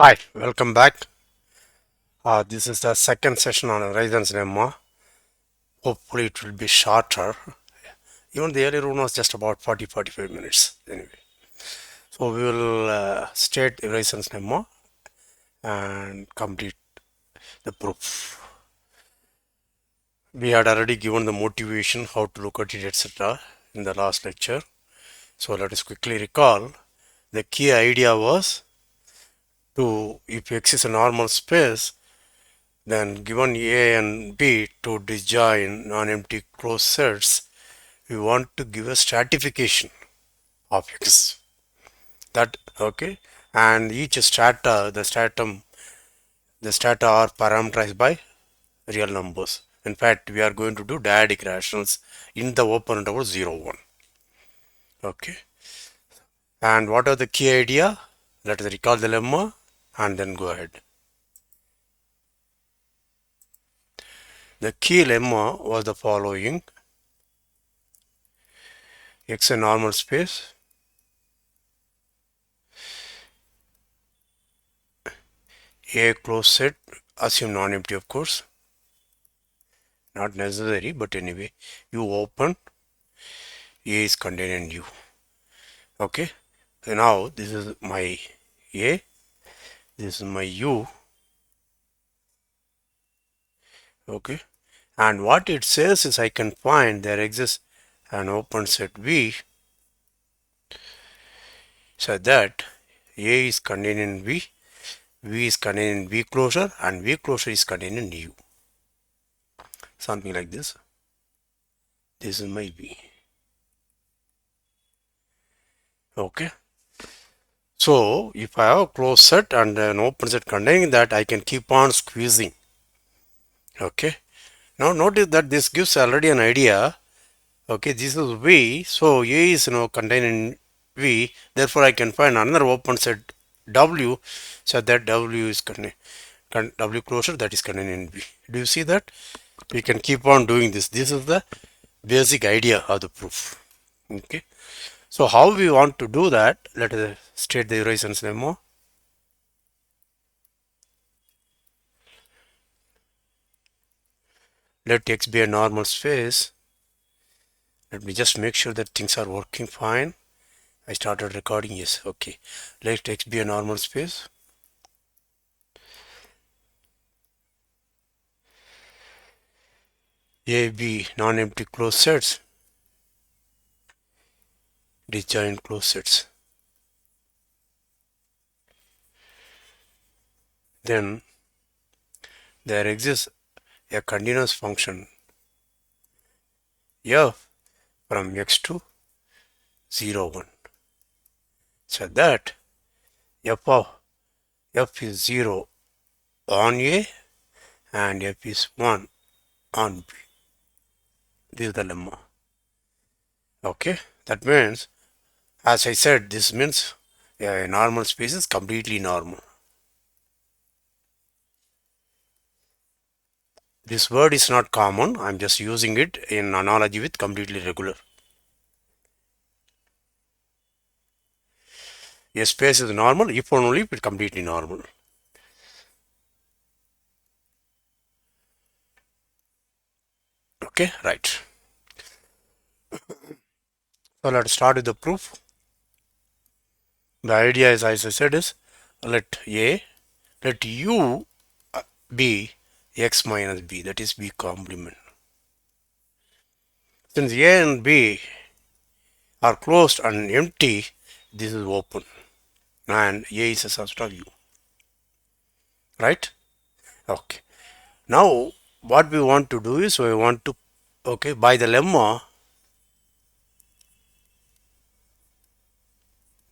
Hi, welcome back. This is the second session on Urysohn's lemma. Hopefully, it will be shorter. Even the earlier one was just about 45 minutes. Anyway, so we will state Urysohn's lemma and complete the proof. We had already given the motivation, how to look at it, etc. in the last lecture. So let us quickly recall. The key idea was if X is a normal space, then given A and B to disjoin non-empty closed sets, we want to give a stratification of X. That okay, and each strata, the strata are parameterized by real numbers. In fact, we are going to do dyadic rationals in the open interval 0, 1. Okay, and what are the key idea? Let us recall the lemma and then go ahead. The key lemma was the following: X a normal space, A closed set, assume non-empty of course, not necessary, but anyway, U open, A is contained in U. Okay, so now this is my A, this is my U. Okay, and what it says is I can find there exists an open set V so that A is contained in V, V is contained in V closure, and V closure is contained in U. Something like this. This is my V. Okay. So if I have a closed set and an open set containing that, I can keep on squeezing. Okay. Now notice that this gives already an idea. Okay, this is V. So A is contained in V. Therefore, I can find another open set W. So that W is contained. W closure that is contained in V. Do you see that? We can keep on doing this. This is the basic idea of the proof. Okay. So how we want to do that? Let us state the Urysohn's lemma. Let X be a normal space. Let me just make sure that things are working fine. I started recording. Yes. Okay. Let X be a normal space. A, B non-empty closed sets, disjoint closed sets. Then there exists a continuous function f from x to 0, 1. So that f is 0 on A and f is 1 on B. This is the lemma. Okay, that means, as I said, this means a normal space is completely normal. This word is not common. I'm just using it in analogy with completely regular. A space is normal if and only if it's completely normal. Okay, right. So let's start with the proof. The idea is, as I said, is let U be x minus b, that is B complement. Since A and B are closed and empty, this is open and A is a subset of U. Right? Okay. Now, what we want to do is we want to, okay, by the lemma,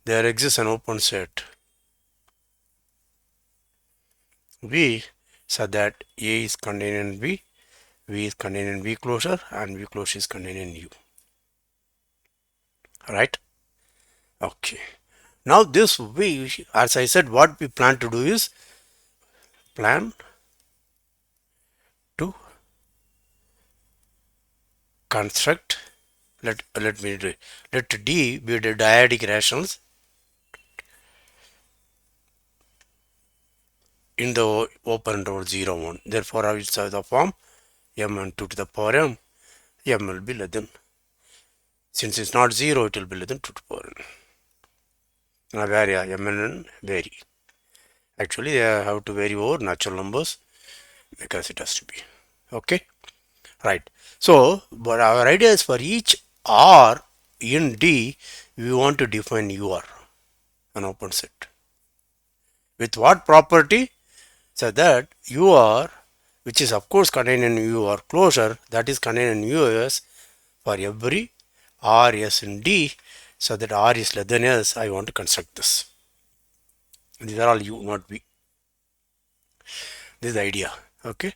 there exists an open set V so that A is contained in V, V is contained in V closure, and V closure is contained in U. Right? Okay. Now this V, as I said, what we plan to do is plan to construct, let me do, let D be the dyadic rationals in the open interval 0 1. Therefore I will have the form m 2 to the power m. M will be less than, since it's not 0, it will be less than 2 to the power n. Now vary m and n vary. Actually they have to vary over natural numbers because it has to be. Okay, right. So but our idea is for each r in D we want to define UR, an open set. With what property? So that UR, which is of course contained in UR closure, that is contained in US for every R S in D, so that R is less than S, I want to construct this. These are all U, not V. This is the idea. Okay.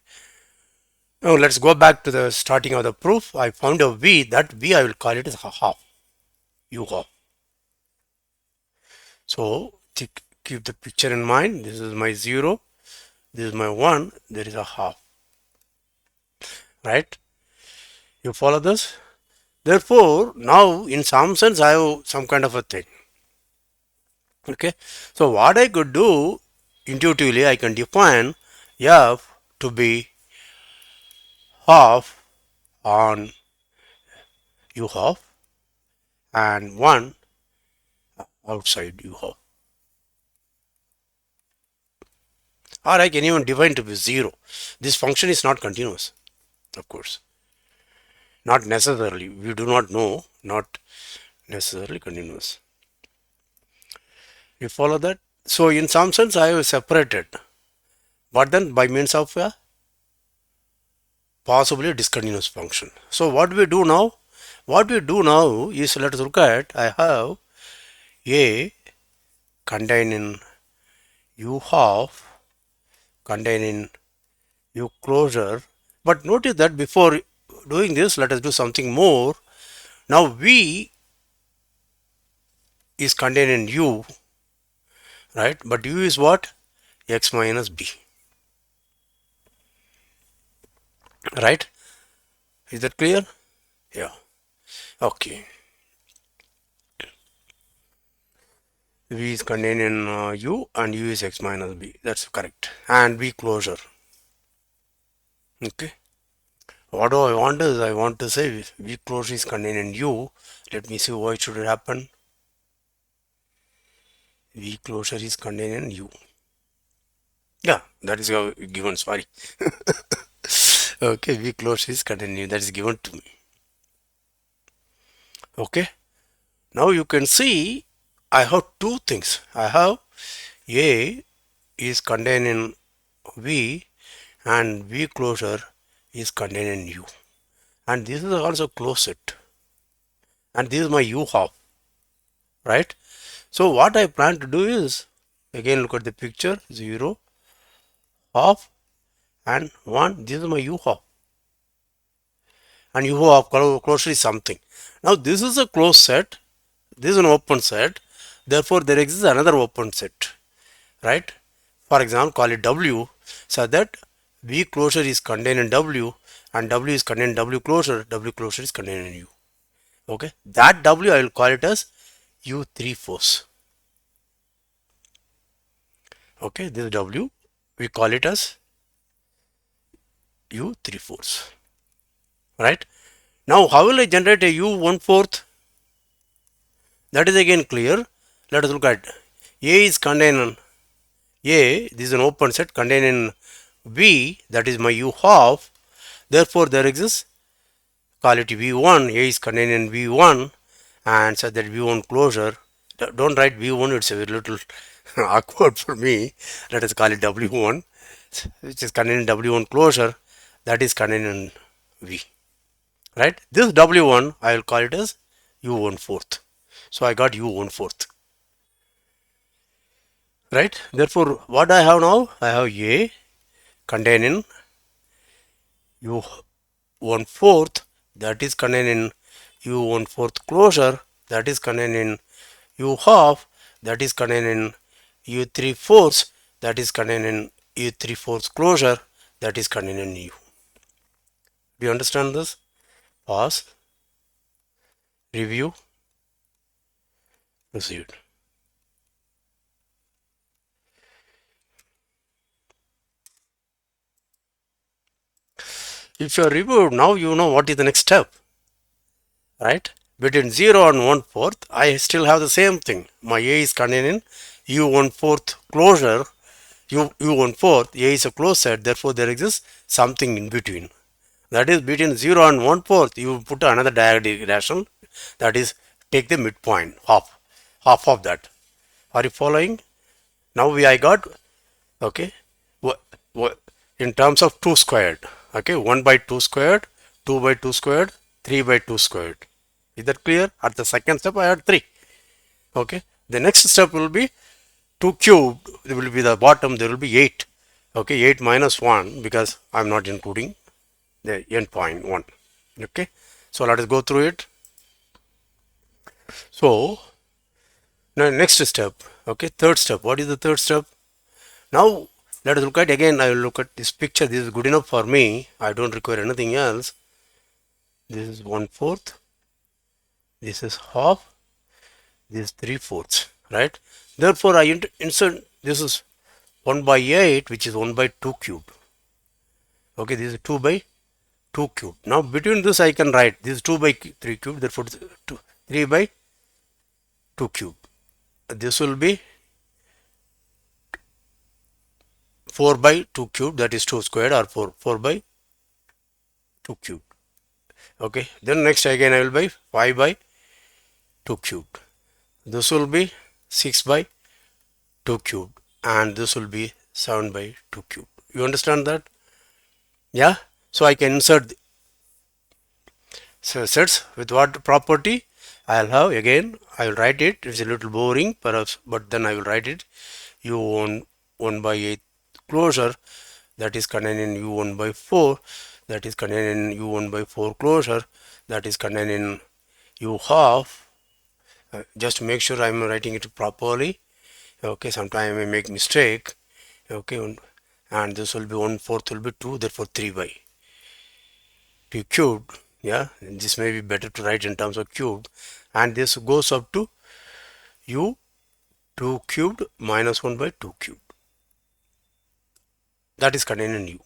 Now let's go back to the starting of the proof. I found a V. That V I will call it as half. U half. So keep the picture in mind. This is my 0. This is my 1. There is a half. Right? You follow this? Therefore, now in some sense I have some kind of a thing. Okay. So what I could do intuitively, I can define F to be half on U half and 1 outside U half. Or I can even define to be 0. This function is not continuous, of course. Not necessarily. We do not know. Not necessarily continuous. You follow that? So in some sense I have separated. But then by means of a possibly discontinuous function. So what we do now? What we do now is, let us look at, I have A contained in U half, contained in U closure. But notice that before doing this, let us do something more. Now V is contained in U, right? But U is what? X minus B, right? Is that clear? Yeah. Okay. V is contained in U and U is X minus B. That's correct. And V closure. Okay. What do I want is, I want to say V closure is contained in U. Let me see why should it happen. V closure is contained in U. Yeah, that is given, sorry. Okay, V closure is contained in U. That is given to me. Okay. Now you can see I have two things. I have A is contained in V and V closure is contained in U. And this is also closed set. And this is my U half. Right? So what I plan to do is, again look at the picture, 0, half and 1. This is my U half. And U half closure is something. Now this is a closed set. This is an open set. Therefore there exists another open set. Right? For example, call it W, so that V closure is contained in W and W is contained in W closure. W closure is contained in U. Okay. That W I will call it as U3 force. Okay, this W we call it as U3 force. Right? Now how will I generate a U1/4? That is again clear. Let us look at A is contained in A, this is an open set contained in V, that is my U half. Therefore there exists, call it V1, A is contained in V1 and so that V1 closure. Don't write V1, it's a little awkward for me. Let us call it W1, which is contained in W1 closure, that is contained in V. Right? This W1 I will call it as U1/4. So I got U1/4. Right? Therefore what I have now? I have A contained in U1/4, that is contained in U1/4 closure, that is contained in U half, that is contained in U3/4, that is contained in U3/4 closure, that is contained in U. Do you understand this? Pause, review, proceed. If you are removed, now you know what is the next step, right? Between 0 and 1/4, I still have the same thing. My A is contained in U1/4 closure. U1/4, A is a closed set, therefore there exists something in between. That is between 0 and 1/4, you put another diagonal, that is take the midpoint, half of that. Are you following? Now I got, okay, in terms of 2 squared, okay, 1 by 2 squared, 2 by 2 squared, 3 by 2 squared. Is that clear? At the second step I had 3. Okay, the next step will be 2 cubed, there will be the bottom, there will be 8. Okay, 8 minus 1, because I'm not including the end point 1. Okay, so let us go through it. So now next step, okay, third step. What is the third step? Now let us look at, again I will look at this picture. This is good enough for me, I don't require anything else. This is 1/4, this is half, this is 3/4, right? Therefore I insert, this is 1 by 8, which is 1 by 2 cubed. Okay, this is 2 by 2 cubed. Now between this I can write this is 2 by 3 cubed, therefore 3 by 2 cubed. This will be 4 by 2 cubed, that is 2 squared, or 4 by 2 cubed. Okay, then next again I will by 5 by 2 cubed. This will be 6 by 2 cubed, and this will be 7 by 2 cubed. You understand that? Yeah. So I can insert sets with what property? I'll have, again I will write it. It's a little boring perhaps, but then I will write it. U1 1 by 8 closure, that is contained in U1 by 4, that is contained in U1 by 4 closure, that is contained in U half. Just make sure I am writing it properly. Okay, sometimes I may make mistake. Okay, and this will be 1/4 will be 2, therefore 3 by 2 cubed. Yeah, this may be better to write in terms of cubed, and this goes up to U 2 cubed minus 1 by 2 cubed. That is contained in U.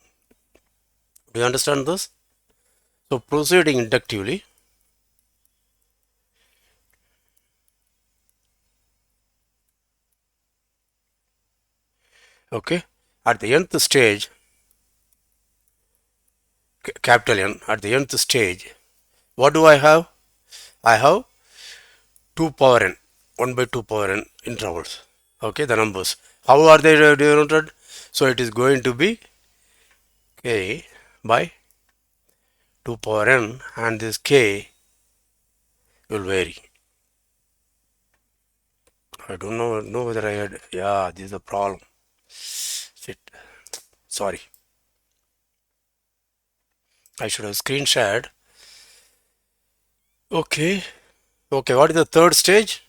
Do you understand this? So proceeding inductively, okay, at the nth stage, capital N, at the nth stage, what do I have? I have 2 power n, 1 by 2 power n intervals. Okay, the numbers. How are they denoted? So it is going to be k by 2 power n, and this k will vary. I don't know whether I had, yeah, this is the problem. Shit. Sorry. I should have screen shared. Okay. Okay, what is the third stage?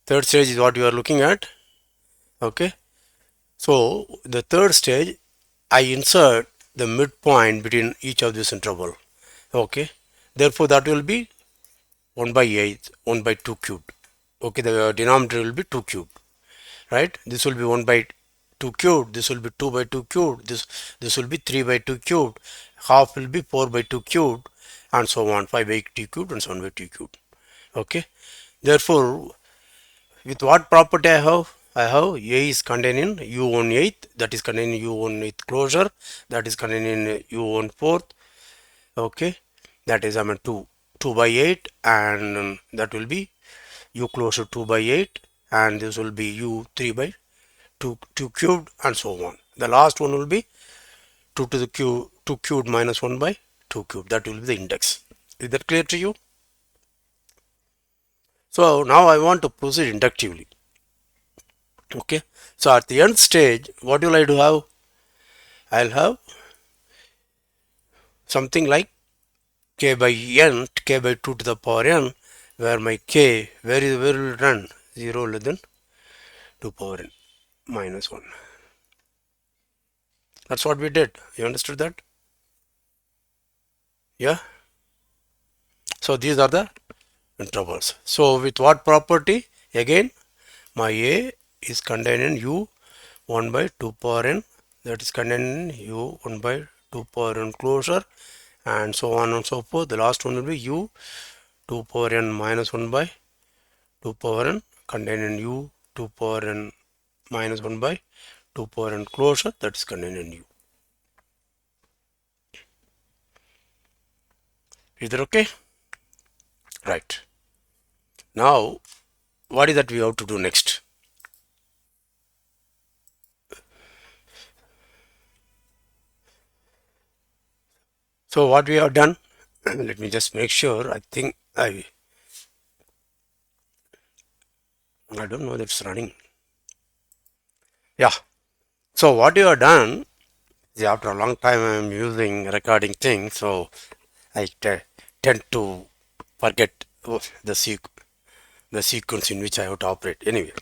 Third stage is what you are looking at. Okay. So the third stage, I insert the midpoint between each of this interval. Okay. Therefore, that will be 1 by 8, 1 by 2 cubed. Okay, the denominator will be 2 cubed. Right? This will be 1 by 2 cubed. This will be 2 by 2 cubed. This will be 3 by 2 cubed. Half will be 4 by 2 cubed, and so on, 5 by 2 cubed and 7 by 2 cubed. Okay. Therefore, with what property I have? I have A is contained in U1/8, that is contained in U1/8 closure, that is contained in U1/4. Okay, that is 2 by 8, and that will be U closure 2 by 8, and this will be U 3 by 2 cubed, and so on. The last one will be 2 to the cube 2 cubed minus 1 by 2 cubed. That will be the index. Is that clear to you? So now I want to proceed inductively. Okay, so at the nth stage, what will I do have? I'll have something like k by n, k by 2 to the power n, where my k, where will it run? 0 less than 2 power n minus 1. That's what we did. You understood that? Yeah. So these are the intervals. So with what property? Again, my a is contained in u 1 by 2 power n, that is contained in u 1 by 2 power n closure, and so on and so forth. The last one will be u 2 power n minus 1 by 2 power n contained in u 2 power n minus 1 by 2 power n closure, that is contained in u. Is that okay? Right. Now, what is that we have to do next? So what we have done, let me just make sure. I think I don't know that's running. Yeah. So what you have done is, after a long time I am using recording things, so I tend to forget the sequence in which I have to operate. Anyway,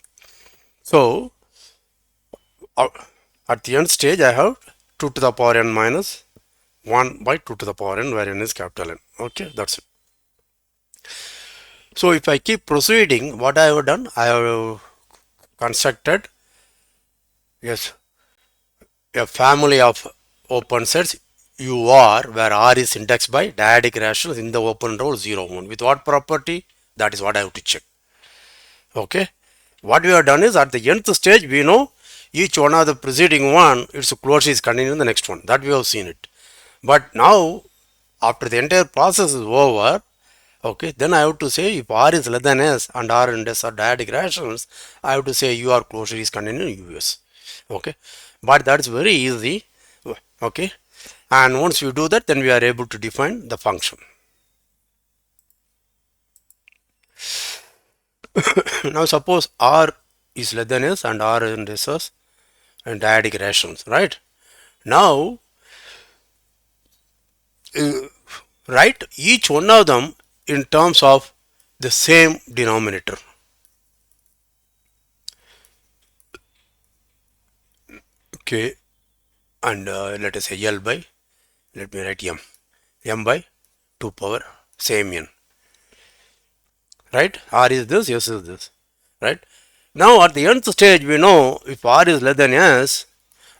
so uh, at the end stage I have 2 to the power n minus 1 by 2 to the power n, where n is capital N. Okay, that's it. So if I keep proceeding, what I have done, I have constructed, yes, a family of open sets UR, where R is indexed by dyadic rationals in the open row 0 1. With what property? That is what I have to check. Okay. What we have done is, at the nth stage we know each one of the preceding one, its closure is contained in the next one. That we have seen it. But now, after the entire process is over, okay, then I have to say, if R is less than S and R and S are dyadic rationals, I have to say UR closure is contained in US. Okay, but that's very easy. Okay, and once you do that, then we are able to define the function. Now suppose R is less than S and R and S are and dyadic rationals, right? Now write each one of them in terms of the same denominator. Okay, and let us say L by, let me write M by 2 power same n, right? R is this, S is this, right? Now at the nth stage we know, if R is less than S,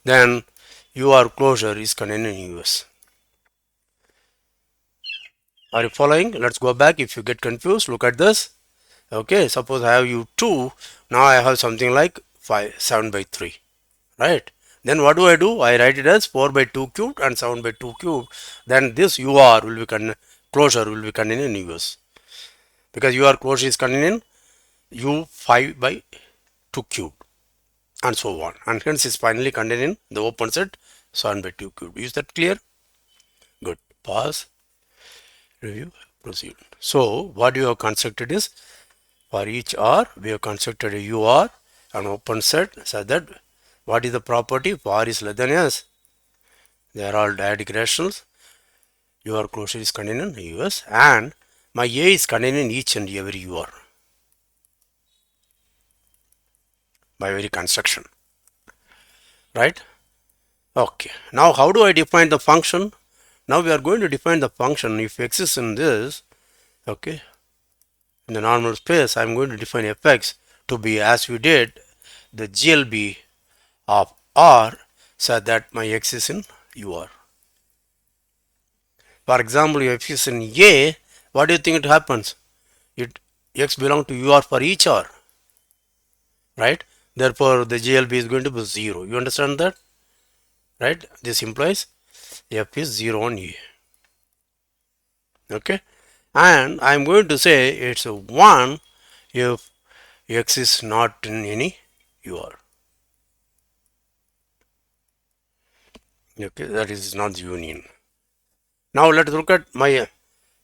then UR closure is contained in US. Are you following? Let's go back. If you get confused, look at this. Okay, suppose I have U2, now I have something like 7 by 3, right? Then what do? I write it as 4 by 2 cubed and 7 by 2 cubed. Then this UR will be closure will be contained in US, because UR closure is contained in U5 by 2 cubed and so on, and hence is finally contained in the open set 7 by 2 cubed. Is that clear? Good. Pause, review, proceed. So what you have constructed is, for each R we have constructed a UR, an open set, such that what is the property? If R is less than S, they are all dyadic rationals. UR closure is contained in US, and my A is contained in each and every UR by very construction, right? Okay, now how do I define the function? Now we are going to define the function. If x is in this, okay, in the normal space, I am going to define fx to be, as we did, the GLB of R, so that my x is in UR. For example, if x is in A, what do you think it happens? X belongs to UR for each R, right? Therefore, the GLB is going to be 0. You understand that? Right? This implies F is 0 on A. Okay? And I am going to say it's a 1 if X is not in any UR. Okay, that is not the union. Now let's look at my,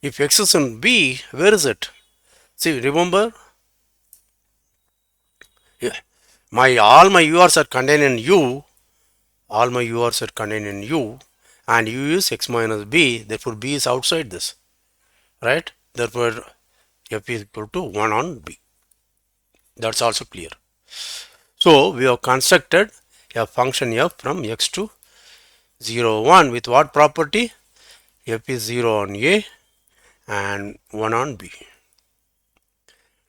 if X is in B, where is it? See, remember, yeah, all my URs are contained in U, all my URs are contained in U, and U is X minus B, therefore B is outside this, right? Therefore F is equal to 1 on B. That's also clear. So we have constructed a function F from X to 0 1 with what property? F is 0 on A and 1 on B.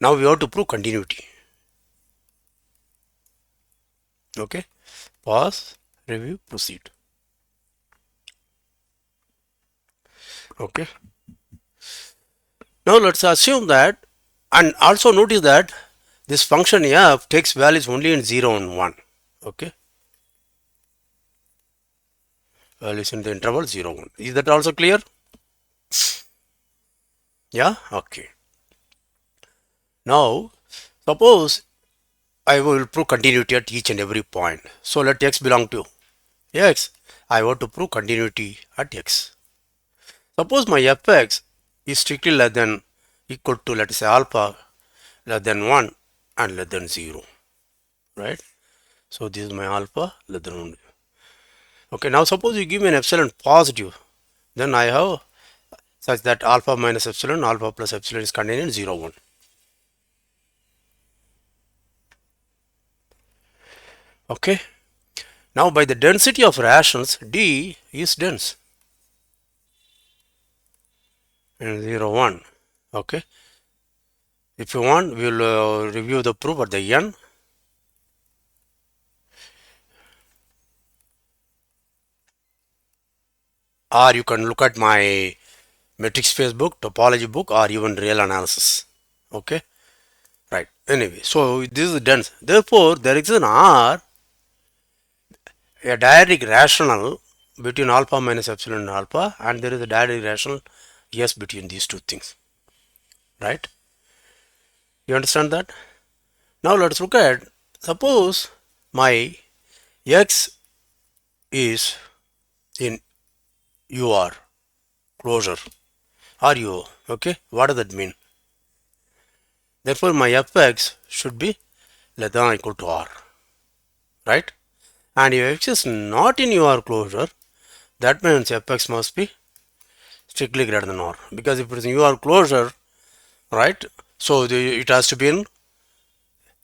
Now we have to prove continuity. Okay, pause, review, proceed. Okay. Now let's assume that, and also notice that this function f takes values only in 0 and 1. Okay. Values in the interval 0, 1. Is that also clear? Yeah. Okay. Now suppose I will prove continuity at each and every point. So let x belong to x. I want to prove continuity at x. Suppose my fx is strictly less than equal to, let us say, alpha less than 1 and less than 0, right? So this is my alpha less than 1. Okay, now suppose you give me an epsilon positive, then I have such that alpha minus epsilon, alpha plus epsilon is contained in 0, 1. Okay, now by the density of rations, D is dense in 0, 1. Okay, if you want, we will review the proof at the end. Or you can look at my metric space book, topology book, or even real analysis. Okay, right. Anyway, so this is dense. Therefore, there is an R, a diatic rational between alpha minus epsilon and alpha, and there is a diatic rational yes between these two things. Right? You understand that? Now let's look at, suppose my x is in UR closure or U. Okay, what does that mean? Therefore, my fx should be less than or equal to R. Right? And if x is not in UR closure, that means fx must be strictly greater than R. Because if it is in UR closure, right? So it has to be in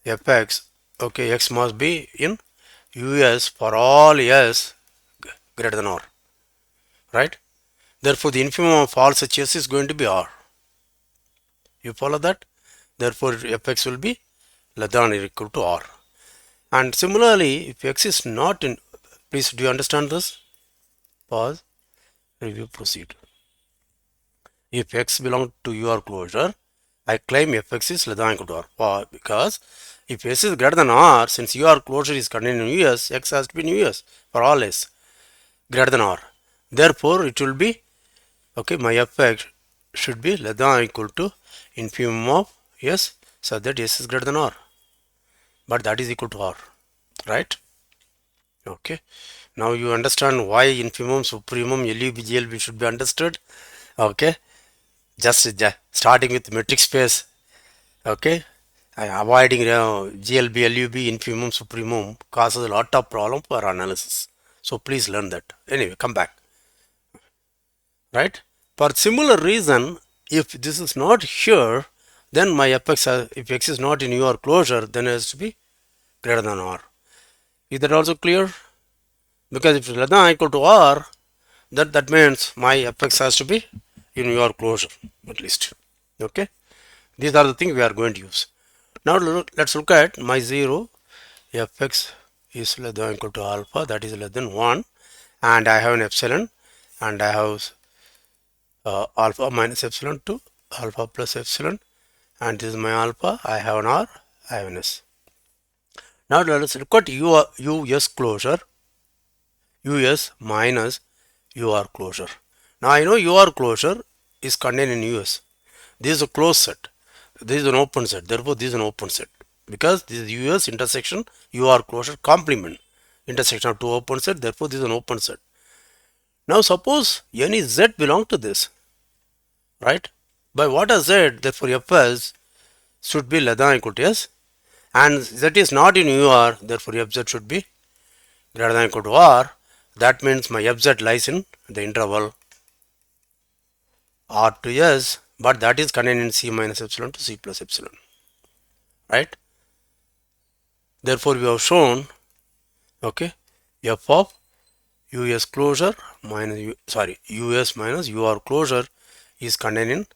fx. Okay, x must be in US for all s greater than R. Right? Therefore, the infimum of all such s is going to be R. You follow that? Therefore, fx will be less than or equal to R. And similarly, if x is not in, please do you understand this? Pause, review, proceed. If x belongs to your closure, I claim fx is less than or equal to R. Why? Because if s is greater than R, since your closure is contained in US, x has to be in US for all s greater than R. Therefore, it will be, okay, my fx should be less than or equal to infimum of s so that s is greater than R. But that is equal to R. Right? Okay. Now you understand why infimum, supremum, LUB, GLB should be understood. Okay. Just starting with metric space. Okay. Avoiding GLB, LUB, infimum, supremum causes a lot of problem for analysis. So please learn that. Anyway, come back. Right. For similar reason, if this is not here, then my fx, if x is not in your closure, then it has to be greater than R. Is that also clear? Because if it is less than or equal to R, that means my fx has to be in your closure at least. Okay, these are the things we are going to use. Now let's look at my 0 fx is less than or equal to alpha, that is less than 1, and I have an epsilon, and I have alpha minus epsilon to alpha plus epsilon, and this is my alpha. I have an R, I have an S. Now let's look at US closure, US minus UR closure. Now I know UR closure is contained in US. This is a closed set. This is an open set. Therefore, this is an open set. Because this is US intersection UR closure complement. Intersection of two open set. Therefore, this is an open set. Now suppose any Z belong to this. Right? By what a Z, therefore Fs should be less than or equal to S. And Z is not in UR. Therefore, Fz should be greater than or equal to R. That means my Fz lies in the interval R to S, but that is contained in C minus epsilon to C plus epsilon. Right? Therefore, we have shown, okay, f of US closure minus US minus UR closure is contained in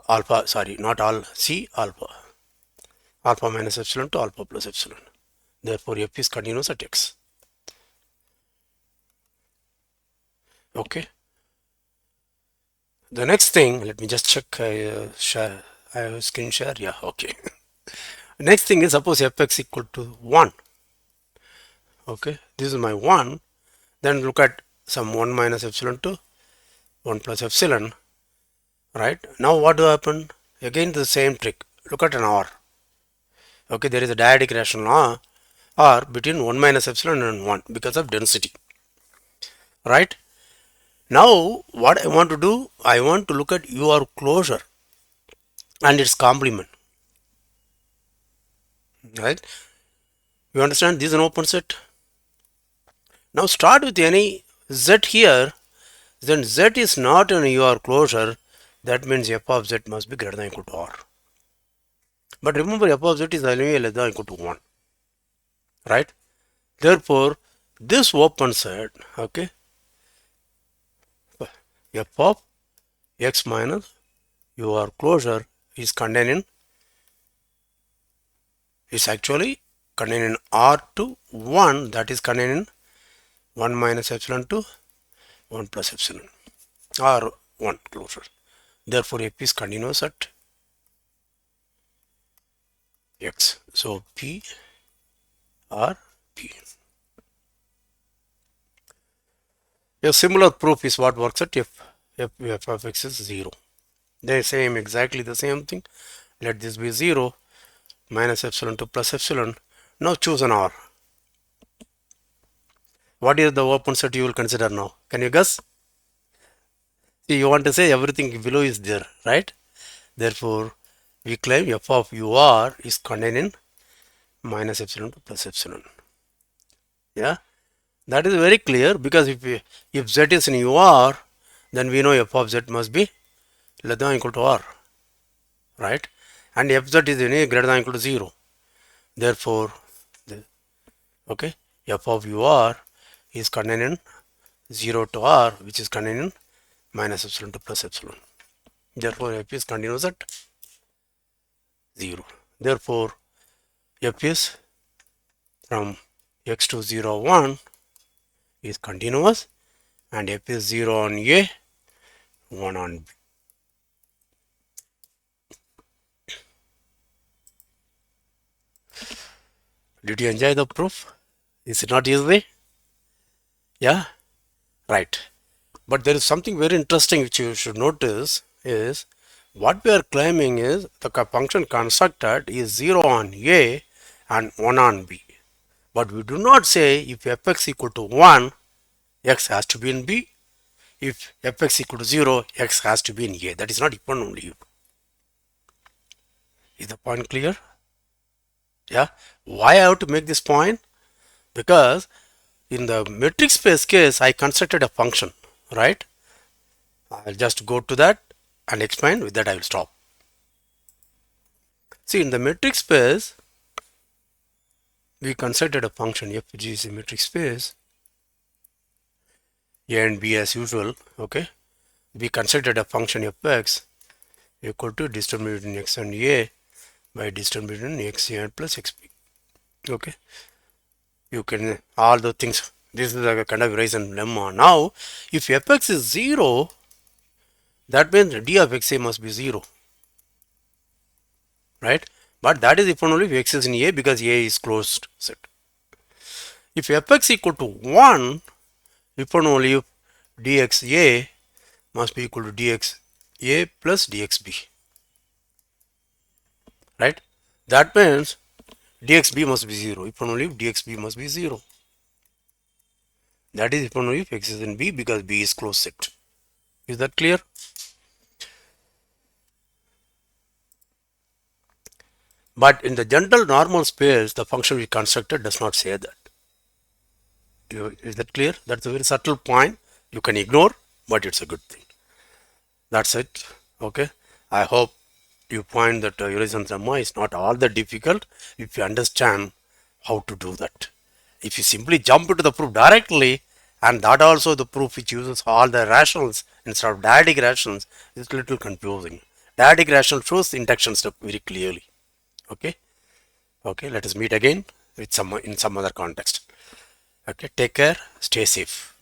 alpha, not all, C alpha minus epsilon to alpha plus epsilon. Therefore, f is continuous at x. Okay. The next thing, let me just check. Share. I have screen share. Yeah, okay. Next thing is suppose fx equal to 1. Okay, this is my 1. Then look at some 1 minus epsilon to 1 plus epsilon. Right now, what do happen? Again, the same trick. Look at an r. Okay, there is a dyadic rational r between 1 minus epsilon and 1 because of density. Right now, what I want to do, I want to look at your closure and its complement. Right, you understand this is an open set. Now start with any z here, then z is not in your closure, that means f of z must be greater than or equal to r. But remember, f of z is only less than or equal to 1. Right, therefore this open set, okay, f of x minus your closure is contained in, is actually contained in r to 1, that is contained in 1 minus epsilon to 1 plus epsilon or 1 closure. Therefore f is continuous at x. So p or p. A similar proof is what works at f of x is 0. They same exactly the same thing. Let this be 0 minus epsilon to plus epsilon. Now choose an r. What is the open set you will consider now? Can you guess? See, you want to say everything below is there, right? Therefore, we claim f of ur is contained in minus epsilon to plus epsilon. Yeah, that is very clear, because if z is in ur, then we know f of z must be less than or equal to r, right? And fz is any greater than or equal to 0. Therefore, okay, f of ur is contained in 0 to r, which is contained in minus epsilon to plus epsilon. Therefore, f is continuous at 0. Therefore, f is from x to 0, 1 is continuous, and f is 0 on a, 1 on b. Did you enjoy the proof? Is it not easy? Yeah, right. But there is something very interesting which you should notice is what we are claiming is the function constructed is 0 on a and 1 on b. But we do not say if fx equal to 1, x has to be in b. If fx equal to 0, x has to be in a. That is not dependent on you. Is the point clear? Yeah. Why I have to make this point? Because in the metric space case, I constructed a function, right? I'll just go to that and explain. With that, I will stop. See, in the metric space, we constructed a function f, which is a metric space, a and b as usual. Okay, we constructed a function fx equal to distance between x and a by distance between x a plus xb. Okay, you can all the things. This is a kind of Urysohn lemma. Now, if fx is 0, that means d of xa must be 0, right? But that is if and only if x is in a, because a is closed set. If fx equal to 1, if and only if dxa must be equal to dxa plus dxb, right? That means dxb must be 0, if and only if dxb must be 0. That is if and only if x is in b, because b is closed set. Is that clear? But in the general normal space, the function we constructed does not say that. Is that clear? That's a very subtle point. You can ignore, but it's a good thing. That's it. Okay. I hope you find that Urysohn lemma is not all that difficult if you understand how to do that. If you simply jump into the proof directly, and that also the proof which uses all the rationals instead of dyadic rationals, is a little confusing. Dyadic rational shows the induction step very clearly. Okay. Okay. Let us meet again with in some other context. Okay. Take care. Stay safe.